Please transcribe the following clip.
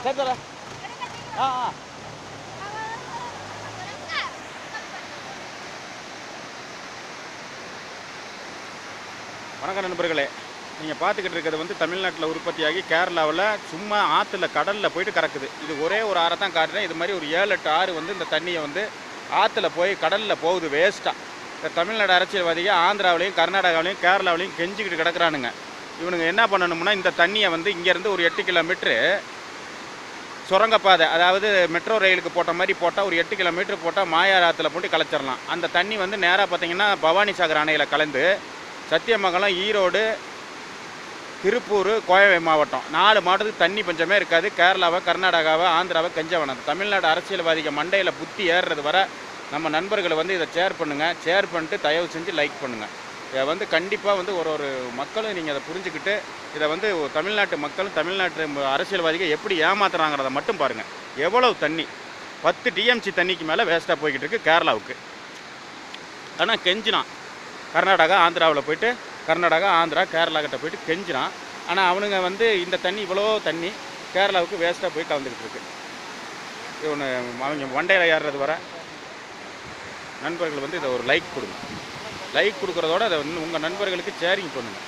சரி தர. வணக்கம் நண்பர்களே, நீங்கள் பார்த்துக்கிட்டு இருக்கிறது வந்து தமிழ்நாட்டில் உற்பத்தியாகி கேரளாவில் சும்மா ஆற்றுல கடலில் போயிட்டு கறக்குது. இது ஒரே ஒரு ஆறை தான் காட்டுறேன். இது மாதிரி ஒரு 7-8 ஆறு வந்து இந்த தண்ணியை வந்து ஆற்றுல போய் கடலில் போகுது வேஸ்ட்டாக. இந்த தமிழ்நாடு அரசியல்வாதிகள் ஆந்திராவிலையும் கர்நாடகாவிலையும் கேரளாவிலையும் கெஞ்சிக்கிட்டு கிடக்குறானுங்க. இவனுங்க என்ன பண்ணணும்னா இந்த தண்ணியை வந்து இங்கேருந்து ஒரு 8 கிலோமீட்ரு சுரங்கப்பாதை, அதாவது மெட்ரோ ரயிலுக்கு போட்ட மாதிரி போட்டால் ஒரு 8 கிலோமீட்டர் போட்டால் மாயார் ஆற்றுல போட்டு கலைச்சிடலாம். அந்த தண்ணி வந்து நேராக பார்த்தீங்கன்னா பவானி சாகர் அணையில் கலந்து சத்தியமங்கலம், ஈரோடு, திருப்பூர், கோவை மாவட்டம் 4 மாவட்டத்துக்கு தண்ணி பஞ்சமே இருக்காது. கேரளாவை, கர்நாடகாவை, ஆந்திராவை கெஞ்ச வேணாம். தமிழ்நாடு அரசியல்வாதிகள் மண்டையில் புத்தி ஏறுறது வர நம்ம நண்பர்களை வந்து இதை ஷேர் பண்ணுங்கள். ஷேர் பண்ணிட்டு தயவு செஞ்சு லைக் பண்ணுங்கள். இதை வந்து கண்டிப்பாக வந்து ஒரு மக்களும் நீங்கள் அதை புரிஞ்சுக்கிட்டு இதை வந்து தமிழ்நாட்டு மக்களும் தமிழ்நாட்டு அரசியல்வாதிகள் எப்படி ஏமாத்துறாங்கிறத மட்டும் பாருங்கள். எவ்வளவு தண்ணி 10 டிஎம்சி தண்ணிக்கு மேலே வேஸ்ட்டாக போய்கிட்டு இருக்குது கேரளாவுக்கு. ஆனால் கெஞ்சினான் கர்நாடகா, ஆந்திராவில் போய்ட்டு கர்நாடகா, ஆந்திரா, கேரளா கிட்ட போய்ட்டு கெஞ்சினான். ஆனால் அவனுங்க வந்து இந்த தண்ணி இவ்வளோ தண்ணி கேரளாவுக்கு வேஸ்ட்டாக போய் கலந்துக்கிட்டு இருக்கு. இவனு அவங்க வண்டையில் ஏறுறது வர நண்பர்கள் வந்து இதை ஒரு லைக் கொடுங்க. லைக் கொடுக்குறதோட அதை உங்கள் நண்பர்களுக்கு ஷேரிங் பண்ணுங்கள்.